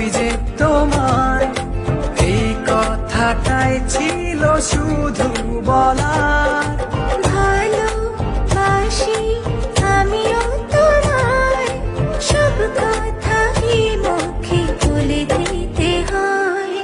ভাবি যে তোমায়, এই কথাটাই ছিল শুধু বলার। ভালোবাসি আমিও তোমায়, সব কথা মুখে বলে দিতে হয়।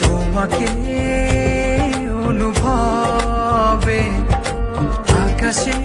তোমাকে অনুভবে আকাশে